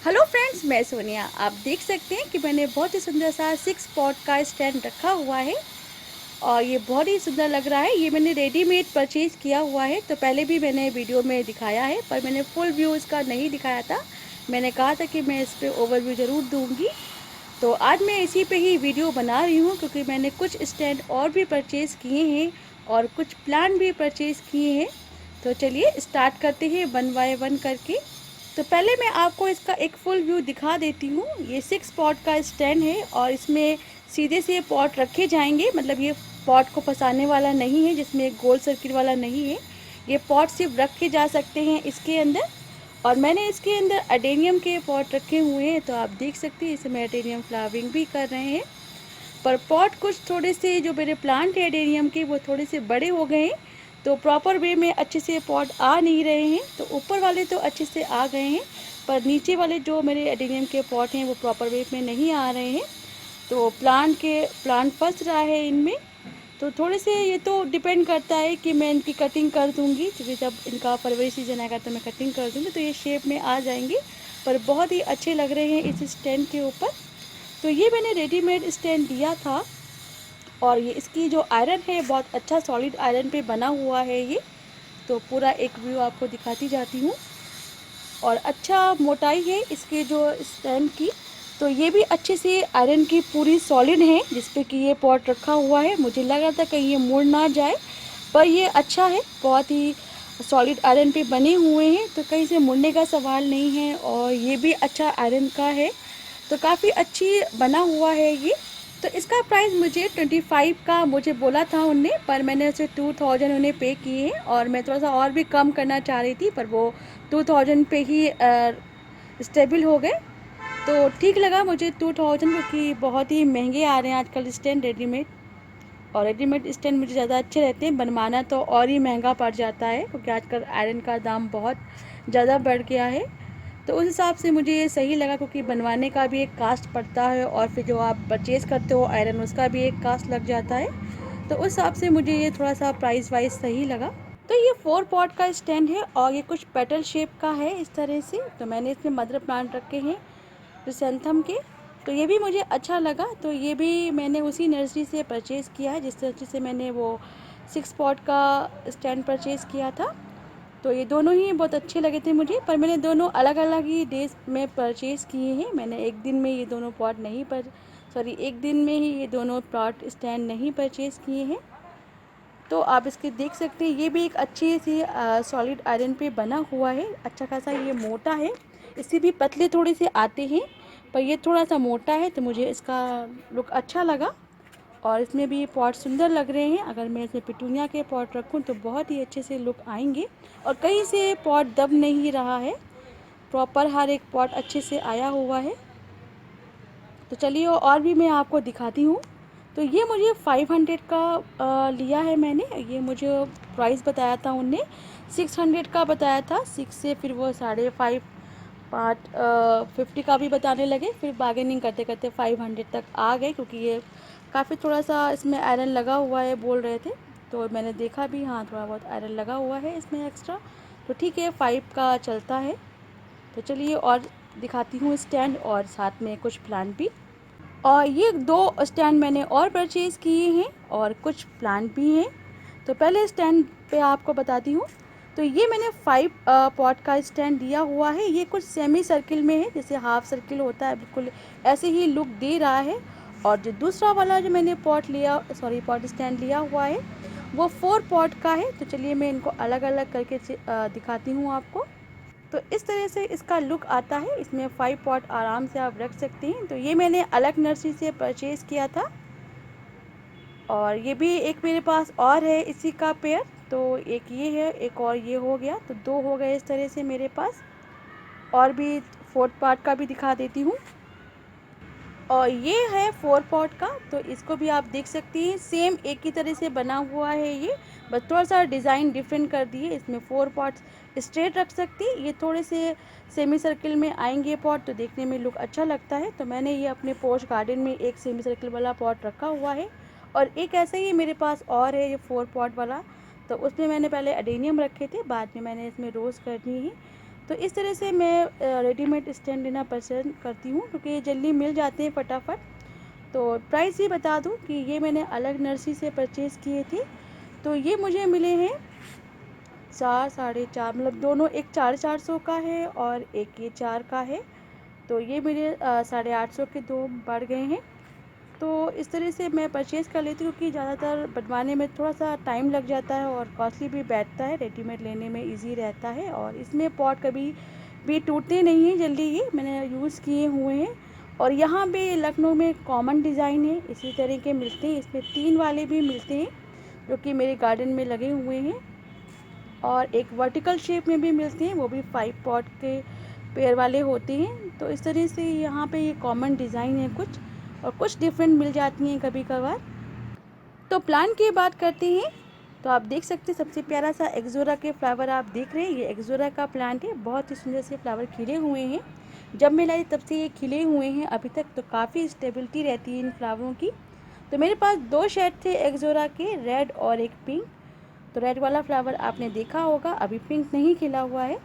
Hello friends, मैं सोनिया। आप देख सकते हैं कि मैंने बहुत ही सुंदर सा 6 पॉट का स्टैंड रखा हुआ है और ये बहुत ही सुंदर लग रहा है। ये मैंने रेडीमेड परचेज़ किया हुआ है। तो पहले भी मैंने वीडियो में दिखाया है, पर मैंने फुल व्यू इसका नहीं दिखाया था। मैंने कहा था कि मैं इस पर ओवरव्यू ज़रूर दूँगी। तो आज मैं इसी पे ही वीडियो बना रही हूँ, क्योंकि मैंने कुछ स्टैंड और भी परचेज़ किए हैं और कुछ प्लांट भी परचेज़ किए हैं। तो चलिए स्टार्ट करते हैं वन बाय वन करके। तो पहले मैं आपको इसका एक फुल व्यू दिखा देती हूँ। ये 6 पॉट का स्टैंड है और इसमें सीधे से पॉट रखे जाएंगे, मतलब ये पॉट को फंसाने वाला नहीं है, जिसमें गोल सर्किल वाला नहीं है। ये पॉट सिर्फ रखे जा सकते हैं इसके अंदर। और मैंने इसके अंदर अडेनियम के पॉट रखे हुए हैं, तो आप देख सकते हैं इसमें अडेनियम फ्लावरिंग भी कर रहे हैं। पर पॉट कुछ थोड़े से जो मेरे प्लांट है एडेनियम के, वो थोड़े से बड़े हो गए हैं, तो प्रॉपर वे में अच्छे से पॉट आ नहीं रहे हैं। तो ऊपर वाले तो अच्छे से आ गए हैं, पर नीचे वाले जो मेरे एडेनियम के पॉट हैं वो प्रॉपर वे में नहीं आ रहे हैं। तो प्लांट फंस रहा है इनमें। तो थोड़े से ये तो डिपेंड करता है कि मैं इनकी कटिंग कर दूंगी, क्योंकि जब इनका फरवरी सीजन आएगा तो मैं कटिंग कर दूंगी, तो ये शेप में आ जाएंगे। पर बहुत ही अच्छे लग रहे हैं इस स्टैंड के ऊपर। तो ये मैंने रेडीमेड स्टैंड लिया था और ये इसकी जो आयरन है बहुत अच्छा सॉलिड आयरन पे बना हुआ है ये। तो पूरा एक व्यू आपको दिखाती जाती हूँ। और अच्छा मोटाई है इसके जो स्टैंड की। तो ये भी अच्छे से आयरन की पूरी सॉलिड है जिस पे कि ये पॉट रखा हुआ है। मुझे लग रहा था कहीं ये मुड़ ना जाए, पर ये अच्छा है, बहुत ही सॉलिड आयरन पे बने हुए हैं, तो कहीं से मुड़ने का सवाल नहीं है। और ये भी अच्छा आयरन का है, तो काफ़ी अच्छी बना हुआ है ये। तो इसका प्राइस मुझे 25 का मुझे बोला था उनने, पर मैंने उसे 2000 उन्हें पे किए हैं। और मैं थोड़ा सा और भी कम करना चाह रही थी, पर वो 2000 पे ही स्टेबल हो गए। तो ठीक लगा मुझे 2000, क्योंकि बहुत ही महंगे आ रहे हैं आजकल स्टैंड रेडीमेड। और रेडीमेड स्टैंड मुझे ज़्यादा अच्छे रहते हैं, बनवाना तो और ही महंगा पड़ जाता है, क्योंकि आजकल आयरन का दाम बहुत ज़्यादा बढ़ गया है। तो उस हिसाब से मुझे ये सही लगा, क्योंकि बनवाने का भी एक कास्ट पड़ता है और फिर जो आप परचेज़ करते हो आयरन, उसका भी एक कास्ट लग जाता है। तो उस हिसाब से मुझे ये थोड़ा सा प्राइस वाइज सही लगा। तो ये 4 पॉट का स्टैंड है और ये कुछ पेटल शेप का है इस तरह से। तो मैंने इसमें मदर प्लांट रखे हैं क्रिसेंथम के। तो ये भी मुझे अच्छा लगा। तो ये भी मैंने उसी नर्सरी से परचेज़ किया है जिस नर्सरी से मैंने वो 6 पॉट का स्टैंड परचेज़ किया था। तो ये दोनों ही बहुत अच्छे लगे थे मुझे, पर मैंने दोनों अलग अलग ही डेज में परचेज़ किए हैं। मैंने एक दिन में ये दोनों पॉट नहीं पर सॉरी एक दिन में ही ये दोनों पॉट स्टैंड नहीं परचेज़ किए हैं। तो आप इसके देख सकते हैं, ये भी एक अच्छी सी सॉलिड आयरन पे बना हुआ है, अच्छा खासा ये मोटा है। इससे भी पतले थोड़े से आते हैं, पर ये थोड़ा सा मोटा है, तो मुझे इसका लुक अच्छा लगा। और इसमें भी पॉट सुंदर लग रहे हैं। अगर मैं इसमें पिटूनिया के पॉट रखूं तो बहुत ही अच्छे से लुक आएंगे। और कहीं से पॉट दब नहीं रहा है, प्रॉपर हर एक पॉट अच्छे से आया हुआ है। तो चलिए और भी मैं आपको दिखाती हूँ। तो ये मुझे 500 का लिया है मैंने। ये मुझे प्राइस बताया था उनने 600 का बताया था। 6 से फिर वो 5.5 पार्ट 50 का भी बताने लगे, फिर बार्गेनिंग करते करते 500 तक आ गए, क्योंकि ये काफ़ी थोड़ा सा इसमें आयरन लगा हुआ है बोल रहे थे। तो मैंने देखा भी, हाँ थोड़ा बहुत आयरन लगा हुआ है इसमें एक्स्ट्रा। तो ठीक है, 5 का चलता है। तो चलिए और दिखाती हूँ स्टैंड और साथ में कुछ प्लांट भी। और ये 2 स्टैंड मैंने और परचेज़ किए हैं और कुछ प्लांट भी हैं। तो पहले स्टैंड पे आपको बताती हूँ। तो ये मैंने 5 पॉट का स्टैंड लिया हुआ है। ये कुछ सेमी सर्किल में है, जैसे हाफ सर्किल होता है, बिल्कुल ऐसे ही लुक दे रहा है। और जो दूसरा वाला जो मैंने पॉट स्टैंड लिया हुआ है, वो 4 पॉट का है। तो चलिए मैं इनको अलग अलग करके दिखाती हूँ आपको। तो इस तरह से इसका लुक आता है। इसमें 5 पॉट आराम से आप रख सकते हैं। तो ये मैंने अलग नर्सरी से परचेज़ किया था। और ये भी एक मेरे पास और है इसी का पेयर। तो एक ये है, एक और ये हो गया, तो 2 हो गए इस तरह से मेरे पास। और भी 4 पार्ट का भी दिखा देती हूँ। और ये है 4 पॉट का। तो इसको भी आप देख सकती हैं, सेम एक ही तरह से बना हुआ है ये, बस थोड़ा सा डिज़ाइन डिफरेंट कर दिए। इसमें 4 पॉट्स स्ट्रेट रख सकती, ये थोड़े से सेमी सर्किल में आएंगे पॉट, तो देखने में लुक अच्छा लगता है। तो मैंने ये अपने पोर्च गार्डन में एक सेमी सर्किल वाला पॉट रखा हुआ है। और एक ऐसे ही मेरे पास और है ये 4 पॉट वाला। तो उसमें मैंने पहले अडेनियम रखे थे, बाद में मैंने इसमें रोज़ कर दी है। तो इस तरह से मैं रेडीमेड स्टैंड लेना पसंद करती हूँ, क्योंकि ये जल्दी मिल जाते हैं फटाफट। तो प्राइस ही बता दूँ कि ये मैंने अलग नर्सरी से परचेज़ किए थे। तो ये मुझे मिले हैं 4 साढ़े 4, मतलब दोनों, एक 450 का है और एक ये 4 का है। तो ये मेरे 850 के 2 बढ़ गए हैं। तो इस तरह से मैं परचेज़ कर लेती हूँ, क्योंकि ज़्यादातर बनवाने में थोड़ा सा टाइम लग जाता है और कॉस्टली भी बैठता है। रेडीमेड लेने में इजी रहता है, और इसमें पॉट कभी भी टूटते नहीं हैं जल्दी, ये मैंने यूज़ किए हुए हैं। और यहाँ पे लखनऊ में कॉमन डिज़ाइन है, इसी तरह के मिलते हैं। इसमें 3 वाले भी मिलते हैं जो कि मेरे गार्डन में लगे हुए हैं, और एक वर्टिकल शेप में भी मिलते हैं, वो भी 5 पॉट के पेयर वाले होते हैं। तो इस तरह से यहाँ पे ये कॉमन डिज़ाइन है कुछ, और कुछ डिफरेंट मिल जाती हैं कभी कभार। तो प्लांट की बात करते हैं, तो आप देख सकते हैं सबसे प्यारा सा एक्सोरा के फ्लावर आप देख रहे हैं। ये एक्सोरा का प्लांट है, बहुत ही सुंदर से फ्लावर खिले हुए हैं। जब मैं लाई तब से ये खिले हुए हैं अभी तक, तो काफ़ी स्टेबिलिटी रहती है इन फ्लावरों की। तो मेरे पास 2 शेड थे एक्सोरा के, रेड और एक पिंक। तो रेड वाला फ्लावर आपने देखा होगा, अभी पिंक नहीं खिला हुआ है,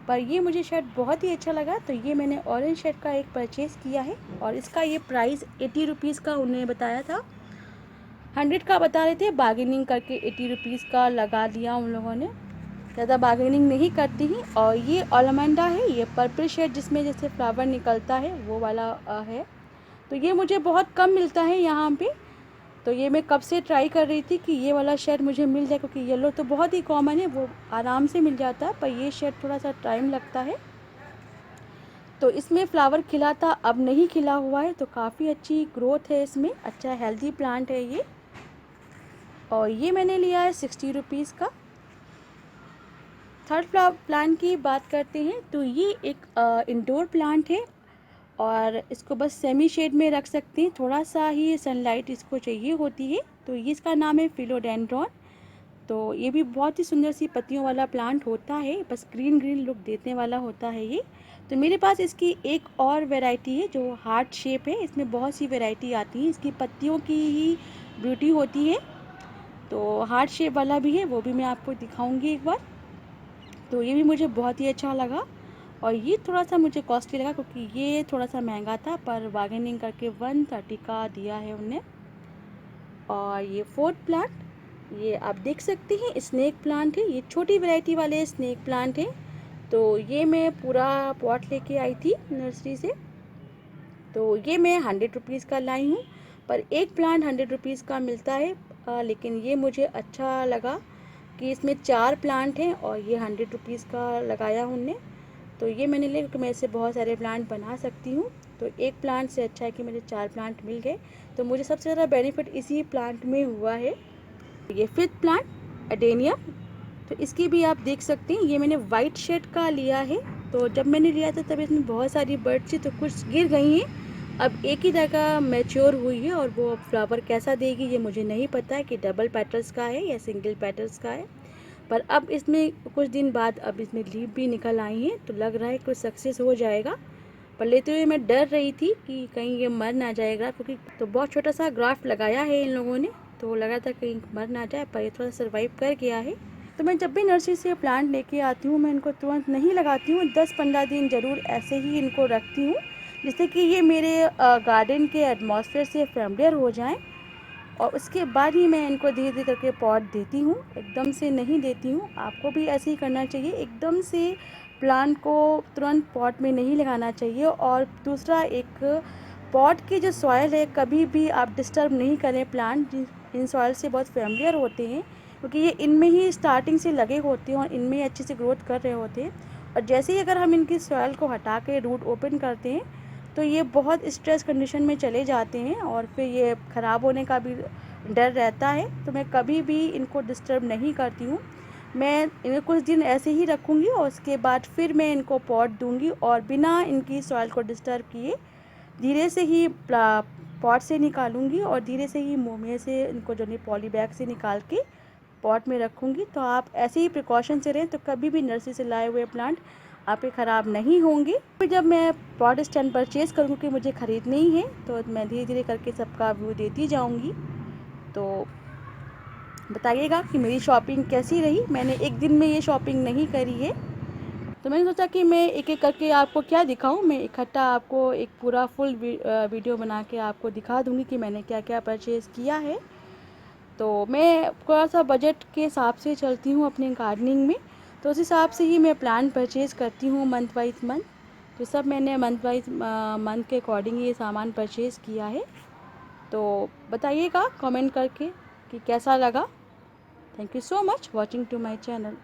पर ये मुझे शेड बहुत ही अच्छा लगा। तो ये मैंने ऑरेंज शेड का एक परचेज़ किया है, और इसका ये प्राइस 80 रुपीज़ का उन्होंने बताया था। 100 का बता रहे थे, बार्गेनिंग करके 80 रुपीज़ का लगा दिया उन लोगों ने। ज़्यादा बार्गेनिंग नहीं करती ही। और ये ओलमंडा है, ये पर्पल शेड जिसमें जैसे फ्लावर निकलता है वो वाला है। तो ये मुझे बहुत कम मिलता है यहाँ पे। तो ये मैं कब से ट्राई कर रही थी कि ये वाला शेड मुझे मिल जाए, क्योंकि येलो तो बहुत ही कॉमन है, वो आराम से मिल जाता है, पर ये शेड थोड़ा सा टाइम लगता है। तो इसमें फ्लावर खिला था, अब नहीं खिला हुआ है। तो काफ़ी अच्छी ग्रोथ है इसमें, अच्छा हेल्दी प्लांट है ये। और ये मैंने लिया है 60 रुपीज़ का। थर्ड प्लांट की बात करते हैं, तो ये एक इंडोर प्लांट है, और इसको बस सेमी शेड में रख सकते हैं, थोड़ा सा ही सनलाइट इसको चाहिए होती है। तो ये इसका नाम है फिलोडेंड्रॉन। तो ये भी बहुत ही सुंदर सी पत्तियों वाला प्लांट होता है, बस ग्रीन ग्रीन लुक देने वाला होता है ये। तो मेरे पास इसकी एक और वैरायटी है जो हार्ट शेप है। इसमें बहुत सी वैरायटी आती है, इसकी पत्तियों की ही ब्यूटी होती है। तो हार्ट शेप वाला भी है, वो भी मैं आपको दिखाऊंगी एक बार। तो ये भी मुझे बहुत ही अच्छा लगा, और ये थोड़ा सा मुझे कॉस्टली लगा, क्योंकि ये थोड़ा सा महंगा था, पर बार्गेनिंग करके 130 का दिया है उन्हें। और ये फोर्थ प्लांट, ये आप देख सकते हैं स्नेक प्लांट है, ये छोटी वैरायटी वाले स्नेक प्लांट है। तो ये मैं पूरा पॉट लेके आई थी नर्सरी से। तो ये मैं 100 रुपीज़ का लाई हूँ, पर एक प्लांट 100 रुपीज़ का मिलता है। लेकिन ये मुझे अच्छा लगा कि इसमें 4 प्लांट हैं, और ये 100 रुपीज़ का लगाया उनने। तो ये मैंने लिया क्योंकि मैं इससे बहुत सारे प्लांट बना सकती हूँ। तो एक प्लांट से अच्छा है कि मुझे 4 प्लांट मिल गए। तो मुझे सबसे ज़्यादा बेनिफिट इसी प्लांट में हुआ है। ये फिफ्थ प्लांट एडेनिया, तो इसकी भी आप देख सकते हैं, ये मैंने वाइट शेड का लिया है। तो जब मैंने लिया था तब इसमें बहुत सारी बर्ड्स थी, तो कुछ गिर गई हैं। अब एक ही जगह मैच्योर हुई है, और वो फ्लावर कैसा देगी ये मुझे नहीं पता है कि डबल पेटल्स का है या सिंगल पेटल्स का है। पर अब इसमें कुछ दिन बाद अब इसमें लीफ भी निकल आई हैं, तो लग रहा है कुछ सक्सेस हो जाएगा। पर लेते हुए मैं डर रही थी कि कहीं ये मर ना जाएगा, क्योंकि तो बहुत छोटा सा ग्राफ्ट लगाया है इन लोगों ने, तो लगा था कहीं मर ना जाए, पर ये थोड़ा सर्वाइव कर गया है। तो मैं जब भी नर्सरी से प्लांट लेके आती हूँ, मैं इनको तुरंत नहीं लगाती हूँ, 10-15 दिन ज़रूर ऐसे ही इनको रखती हूँ, जिससे कि ये मेरे गार्डन के एटमॉस्फेयर से फेमिलियर हो जाएं। और उसके बाद ही मैं इनको धीरे धीरे करके पॉट देती हूँ, एकदम से नहीं देती हूँ। आपको भी ऐसे ही करना चाहिए, एकदम से प्लांट को तुरंत पॉट में नहीं लगाना चाहिए। और दूसरा, एक पॉट की जो सॉइल है कभी भी आप डिस्टर्ब नहीं करें। प्लांट इन सॉइल से बहुत फेमिलियर होते हैं, क्योंकि ये इनमें ही स्टार्टिंग से लगे होते हैं और इनमें ही अच्छे से ग्रोथ कर रहे होते हैं। और जैसे ही अगर हम इनकी सॉइल को हटा के रूट ओपन करते हैं, तो ये बहुत स्ट्रेस कंडीशन में चले जाते हैं, और फिर ये ख़राब होने का भी डर रहता है। तो मैं कभी भी इनको डिस्टर्ब नहीं करती हूँ। मैं इन्हें कुछ दिन ऐसे ही रखूँगी, और उसके बाद फिर मैं इनको पॉट दूँगी, और बिना इनकी सॉइल को डिस्टर्ब किए धीरे से ही पॉट से निकालूंगी, और धीरे से ही मोमे से इनको जो नहीं पॉली बैग से निकाल के पॉट में रखूँगी। तो आप ऐसे ही प्रिकॉशन से रहें, तो कभी भी नर्सरी से लाए हुए प्लांट आपके ख़राब नहीं होंगे। फिर जब मैं पॉट स्टैंड परचेज़ करूँगी कि मुझे ख़रीदने ही है, तो मैं धीरे धीरे करके सबका व्यू देती जाऊँगी। तो बताइएगा कि मेरी शॉपिंग कैसी रही। मैंने एक दिन में ये शॉपिंग नहीं करी है, तो मैंने सोचा कि मैं एक एक करके आपको क्या दिखाऊं, मैं इकट्ठा आपको एक पूरा फुल वीडियो बना के आपको दिखा दूंगी कि मैंने क्या क्या परचेज़ किया है। तो मैं थोड़ा सा बजट के हिसाब से चलती हूँ अपने गार्डनिंग में, तो उस हिसाब से ही मैं प्लांट परचेज़ करती हूँ मंथ वाइज मंथ। तो सब मैंने मंथ वाइज मंथ के अकॉर्डिंग ये सामान परचेज़ किया है। तो बताइएगा कमेंट करके कि कैसा लगा। Thank you so much watching to my channel.